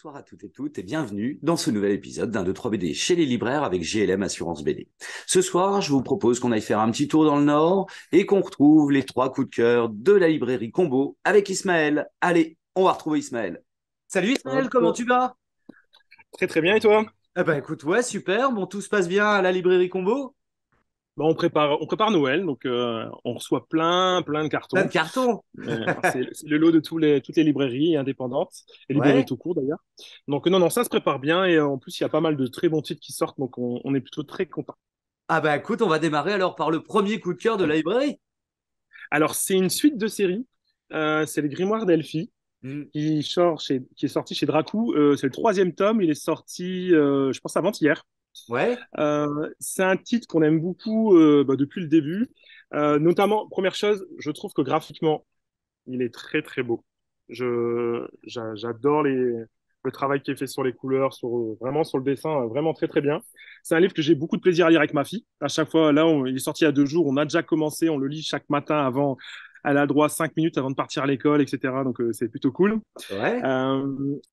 Bonsoir à toutes et toutes et bienvenue dans ce nouvel épisode d'un 2-3 BD chez les libraires avec GLM Assurance BD. Ce soir, je vous propose qu'on aille faire un petit tour dans le Nord et qu'on retrouve les 3 coups de cœur de la librairie Combo avec Ismaël. Allez, on va retrouver Ismaël. Salut Ismaël, comment tu vas? Très très bien, et toi? Eh ben écoute, ouais, super, bon, tout se passe bien à la librairie Combo? On prépare Noël, donc on reçoit plein de Plein de cartons. cartons. C'est le lot de toutes les librairies indépendantes, les librairies Ouais. tout court d'ailleurs. Donc non, ça se prépare bien et en plus il y a pas mal de très bons titres qui sortent, donc on est plutôt très content. Ah bah écoute, on va démarrer alors par le premier coup de cœur de la librairie. Alors c'est une suite de séries, c'est les Grimoires d'Elphi Hmm. qui est sorti chez Dracou. C'est le troisième tome, il est sorti, je pense avant-hier. Ouais. C'est un titre qu'on aime beaucoup depuis le début. Notamment, première chose, je trouve que graphiquement, il est très très beau. J'adore le travail qui est fait sur les couleurs, vraiment sur le dessin, vraiment très très bien. C'est un livre que j'ai beaucoup de plaisir à lire avec ma fille. À chaque fois, là, il est sorti il y a 2 jours, on a déjà commencé, on le lit chaque matin avant. Elle a droit à 5 minutes avant de partir à l'école, etc. Donc c'est plutôt cool. Ouais.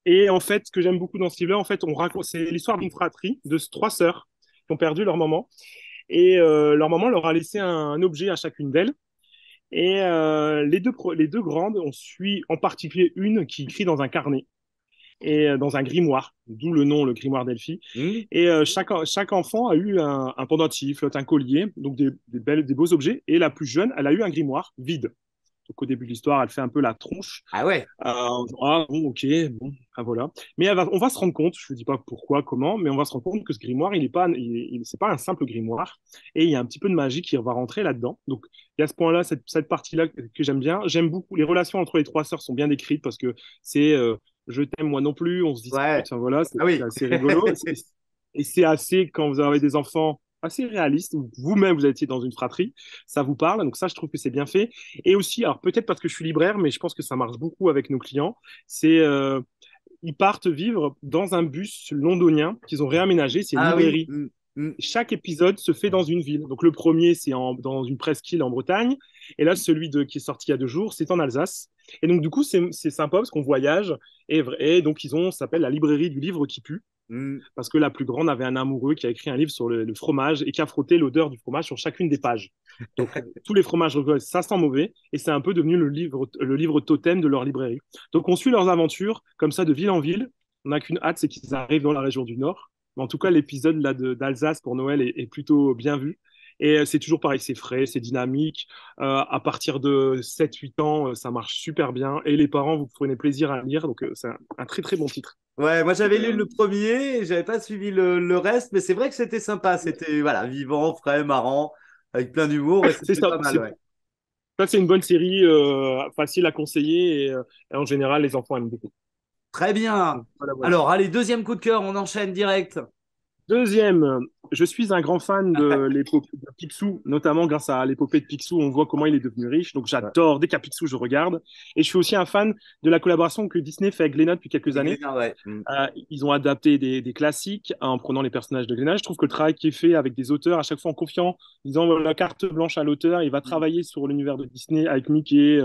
Et en fait, ce que j'aime beaucoup dans ce livre-là, en fait, c'est l'histoire d'une fratrie de 3 sœurs qui ont perdu leur maman. Et leur maman leur a laissé un objet à chacune d'elles. Et les deux grandes, on suit en particulier une qui écrit dans un carnet et dans un grimoire, d'où le nom, le grimoire d'Elphi. Hmm. Et chaque enfant a eu un pendentif, un collier, donc des beaux objets. Et la plus jeune, elle a eu un grimoire vide. Donc au début de l'histoire, elle fait un peu la tronche. Ah ouais. Ah bon, ok, bon, ah, voilà. Mais on va se rendre compte, je vous dis pas pourquoi, comment, mais on va se rendre compte que ce grimoire, il est pas, c'est pas un simple grimoire, et il y a un petit peu de magie qui va rentrer là-dedans. Donc il y a ce point-là, cette partie-là que j'aime bien. J'aime beaucoup les relations entre les 3 sœurs sont bien décrites parce que c'est je t'aime moi non plus, on se dispute, Ouais. enfin, voilà, Ah c'est oui. assez rigolo. Et c'est assez quand vous avez des enfants assez réalistes, ou vous-même vous étiez dans une fratrie, ça vous parle. Donc ça, je trouve que c'est bien fait. Et aussi, alors peut-être parce que je suis libraire, mais je pense que ça marche beaucoup avec nos clients, c'est ils partent vivre dans un bus londonien qu'ils ont réaménagé, c'est une Ah oui. librairie. Hmm. Hmm. Chaque épisode se fait dans une ville. Donc le premier, c'est dans une presqu'île en Bretagne. Et là, qui est sorti il y a 2 jours, c'est en Alsace. Et donc du coup, c'est sympa parce qu'on voyage. Et donc ça s'appelle la librairie du livre qui pue Hmm. parce que la plus grande avait un amoureux qui a écrit un livre sur le fromage et qui a frotté l'odeur du fromage sur chacune des pages. Donc, tous les fromages reconnaissent ça sent mauvais et c'est un peu devenu le livre totem de leur librairie. Donc, on suit leurs aventures comme ça de ville en ville. On n'a qu'une hâte, c'est qu'ils arrivent dans la région du Nord. Mais en tout cas, l'épisode là d'Alsace pour Noël est plutôt bien vu. Et c'est toujours pareil, c'est frais, c'est dynamique. À partir de 7 8 ans, ça marche super bien. Et les parents, vous prenez plaisir à lire. Donc, c'est un très très bon titre. Ouais, moi j'avais lu le premier, et j'avais pas suivi le reste, mais c'est vrai que c'était sympa. C'était voilà, vivant, frais, marrant, avec plein d'humour, et C'est c'était ça. pas mal, ouais. Ça, c'est une bonne série, facile à conseiller et en général, les enfants aiment beaucoup. Très bien. Donc, voilà, voilà. Alors, allez, deuxième coup de cœur, on enchaîne direct. Deuxième, je suis un grand fan de l'épopée de Picsou, notamment grâce à l'épopée de Picsou, on voit comment il est devenu riche. Donc Ouais. j'adore, dès qu'il y a Picsou, je regarde. Et je suis aussi un fan de la collaboration que Disney fait avec Glénat depuis quelques Avec années. Glénat, ouais. Hmm. Ils ont adapté des classiques en prenant les personnages de Glénat. Je trouve que le travail qui est fait avec des auteurs, à chaque fois en confiant, en disant voilà, carte blanche à l'auteur, il va travailler sur l'univers de Disney avec Mickey,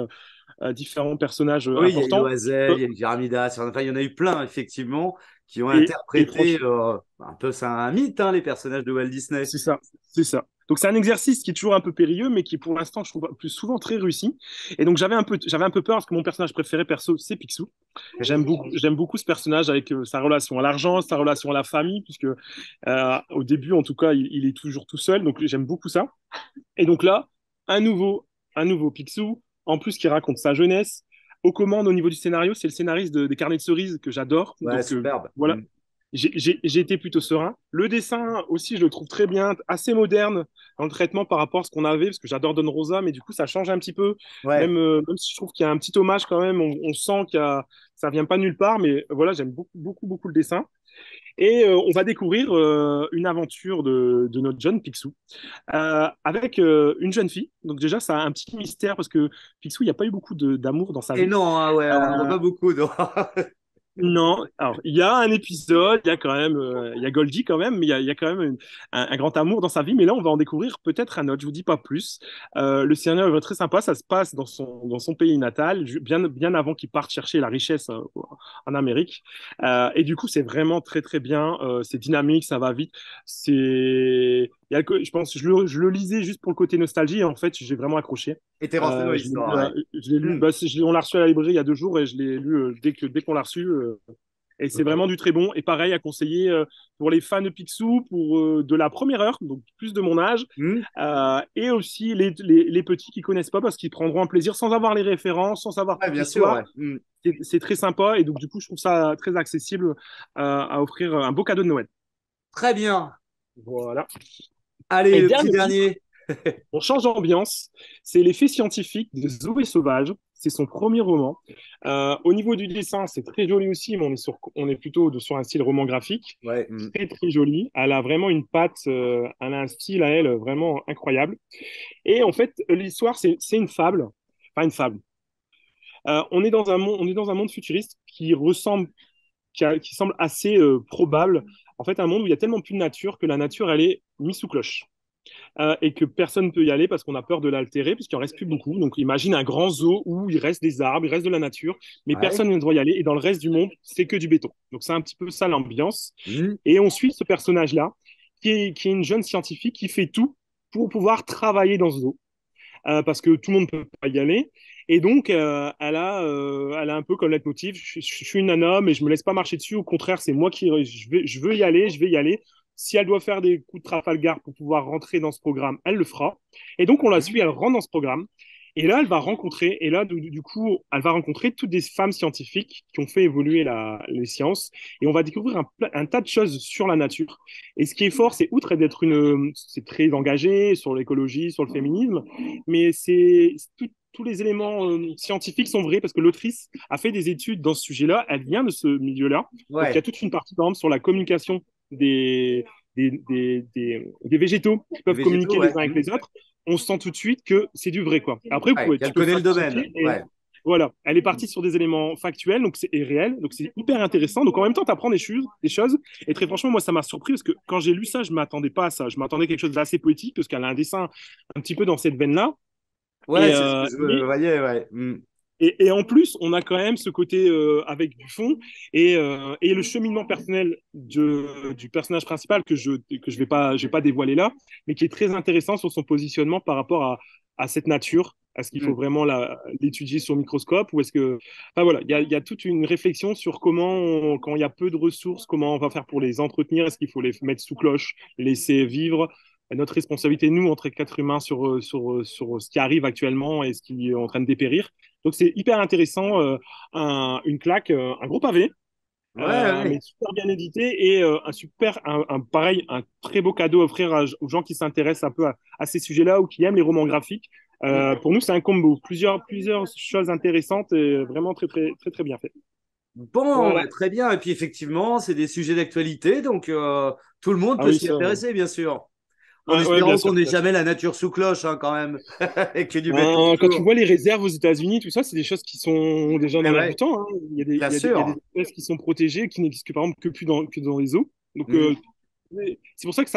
différents personnages Oui, il y a eu importants. Loisel, il y a eu Pyramidas, enfin, il y en a eu plein, effectivement, qui ont Et interprété franchement, un peu, c'est un mythe, hein, les personnages de Walt Disney. c'est ça, c'est ça. Donc c'est un exercice qui est toujours un peu périlleux, mais qui pour l'instant, je trouve plus souvent très réussi. Et donc j'avais un peu peur parce que mon personnage préféré perso, c'est Picsou. J'aime beaucoup ce personnage avec sa relation à l'argent, sa relation à la famille, puisque au début, en tout cas, il est toujours tout seul. Donc j'aime beaucoup ça. Et donc là, un nouveau, un nouveau Picsou, en plus qui raconte sa jeunesse. Aux commandes au niveau du scénario, c'est le scénariste des Carnets de cerises que j'adore. Ouais, Donc superbe. voilà, Hmm. j'ai été plutôt serein. Le dessin aussi, je le trouve très bien, assez moderne dans le traitement par rapport à ce qu'on avait, parce que j'adore Don Rosa, mais du coup, ça change un petit peu. Ouais. Même si je trouve qu'il y a un petit hommage quand même, on sent ça vient pas nulle part, mais voilà, j'aime beaucoup le dessin. Et on va découvrir une aventure de notre jeune Picsou avec une jeune fille. Donc déjà, ça a un petit mystère parce que Picsou, il n'y a pas eu beaucoup d'amour dans sa Et vie. non, hein, ouais, on n'en voit Euh, pas beaucoup, non. Non, alors il y a un épisode, il y a quand même, il y a Goldie quand même, mais il y a quand même un grand amour dans sa vie. Mais là, on va en découvrir peut-être un autre. Je vous dis pas plus. Le scénario est très sympa. Ça se passe dans son pays natal, bien avant qu'il parte chercher la richesse en Amérique. Et du coup, c'est vraiment très très bien. C'est dynamique, ça va vite. Je pense, je le lisais juste pour le côté nostalgie. Et en fait, j'ai vraiment accroché. Et t'es rentré dans l'histoire, ouais. Je l'ai lu, Hmm. on l'a reçu à la librairie il y a 2 jours et je l'ai lu dès qu'on l'a reçu. Et c'est vraiment du très bon. Et pareil, à conseiller pour les fans de Picsou, pour de la première heure, donc plus de mon âge, Hmm. et aussi les petits qui connaissent pas parce qu'ils prendront un plaisir sans avoir les références, sans savoir Ouais, toute bien sûr, l'histoire. ouais. Hmm. C'est très sympa. Et donc, du coup, je trouve ça très accessible à offrir un beau cadeau de Noël. Très bien. Voilà. Allez, Et le petit dernier titre, dernier. on change d'ambiance. C'est Les Faits scientifiques de Zoé Sauvage. C'est son premier roman. Au niveau du dessin, c'est très joli aussi, mais on est plutôt sur un style roman graphique. Ouais. Hmm. Très, très joli. Elle a vraiment une patte, elle a un style à elle vraiment incroyable. Et en fait, l'histoire, c'est une fable. Pas une fable. On est dans un monde futuriste qui semble assez probable. En fait, un monde où il y a tellement plus de nature que la nature, elle est mise sous cloche. Et que personne ne peut y aller parce qu'on a peur de l'altérer, puisqu'il en reste plus beaucoup. Donc imagine un grand zoo où il reste des arbres, il reste de la nature, mais Ouais. personne ne doit y aller. Et dans le reste du monde, c'est que du béton. Donc c'est un petit peu ça l'ambiance. Hmm. Et on suit ce personnage-là, qui est une jeune scientifique qui fait tout pour pouvoir travailler dans ce zoo. Parce que tout le monde ne peut pas y aller. Et donc, elle a un peu comme leitmotiv, je suis une nana, mais je me laisse pas marcher dessus. Au contraire, c'est moi je veux y aller, je vais y aller. Si elle doit faire des coups de Trafalgar pour pouvoir rentrer dans ce programme, elle le fera. Et donc, on la suit, elle rentre dans ce programme. Et là, du coup, elle va rencontrer toutes des femmes scientifiques qui ont fait évoluer les sciences. Et on va découvrir un tas de choses sur la nature. Et ce qui est fort, c'est outre d'être c'est très engagé sur l'écologie, sur le féminisme, mais tous les éléments scientifiques sont vrais parce que l'autrice a fait des études dans ce sujet-là. Elle vient de ce milieu-là. Donc, il y a Ouais. toute une partie, par exemple, sur la communication des végétaux qui Les peuvent végétaux, communiquer les ouais. uns avec Hmm. les autres. On sent tout de suite que c'est du vrai, quoi. Après, Ouais, tu qu'elle peux connaît le fact domaine. checker et Ouais. voilà, elle est partie sur des éléments factuels donc et réels, donc c'est hyper intéressant. Donc en même temps, tu apprends des choses. Et très franchement, moi, ça m'a surpris parce que quand j'ai lu ça, je m'attendais pas à ça. Je m'attendais à quelque chose d'assez poétique parce qu'elle a un dessin un petit peu dans cette veine-là. Ouais, Et, c'est ce que je voyais, ouais. Hmm. et en plus, on a quand même ce côté avec du fond et le cheminement personnel du personnage principal que je vais pas dévoiler là, mais qui est très intéressant sur son positionnement par rapport à cette nature. Est-ce qu'il Hmm. faut vraiment l'étudier sur microscope ou est-ce que... Enfin voilà, il y a toute une réflexion sur quand il y a peu de ressources, comment on va faire pour les entretenir. Est-ce qu'il faut les mettre sous cloche, les laisser vivre? Notre responsabilité, nous, entre quatre humains, sur ce qui arrive actuellement et ce qui est en train de dépérir. Donc c'est hyper intéressant, une claque, un gros pavé, Ouais, ouais. mais super bien édité et pareil, un très beau cadeau à offrir aux gens qui s'intéressent un peu à ces sujets-là ou qui aiment les romans graphiques. Hmm. Pour nous, c'est un combo, plusieurs choses intéressantes et vraiment très très très très bien fait. Bon, Voilà. bah, très bien. Et puis effectivement, c'est des sujets d'actualité, donc tout le monde Ah peut oui, s'y ça. intéresser, bien sûr. En Ouais, ouais, bien espérant qu'on sûr, n'ait bien sûr. jamais la nature sous cloche, hein, quand même, et que du béton Quand tu autour. vois les réserves aux États-unis, tout ça, c'est des choses qui sont déjà Eh dans l'air du ouais, temps, hein. bien Il y a des sûr. espèces qui sont protégées, qui n'existent que, par exemple que dans les eaux. Donc, Hmm. c'est pour ça que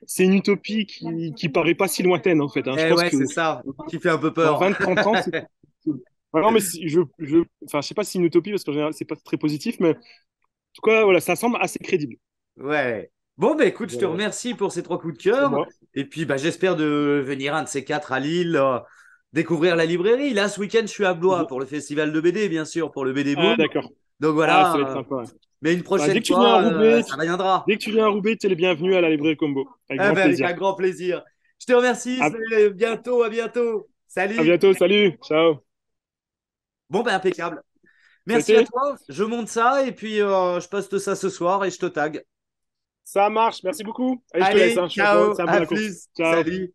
c'est une utopie qui paraît pas si lointaine, en fait, hein. Je Eh pense ouais, que c'est ça qui fait un peu dans peur. 20-30 ans, c'est possible. Ouais, non, mais enfin, je sais pas si c'est une utopie, parce qu'en général, c'est pas très positif, mais en tout cas, voilà, ça semble assez crédible. Ouais. Bon, bah écoute, je te Voilà. remercie pour ces trois coups de C'est cœur. moi. Et puis, bah, j'espère de venir un de ces quatre à Lille, découvrir la librairie. Là, ce week-end, je suis à Blois pour le festival de BD, bien sûr, pour le BD Ah, Boom. d'accord. Donc Ah, ça va voilà. être sympa. Ouais. Mais une Bah, prochaine fois, ça viendra. dès que tu viens à Roubaix, tu es les bienvenus à la librairie Combo. Avec Ah grand ben, avec plaisir. un grand plaisir. Je te remercie. À, C'est bientôt, à bientôt. à Salut. bientôt. Salut. Ciao. Bon, ben, impeccable. Merci à C'était? toi. Je monte ça et puis je poste ça ce soir et je te tag. Ça marche. Merci beaucoup. Allez, je te laisse, Allez, hein. ciao. C'est un peu À la course. plus. Ciao. Salut.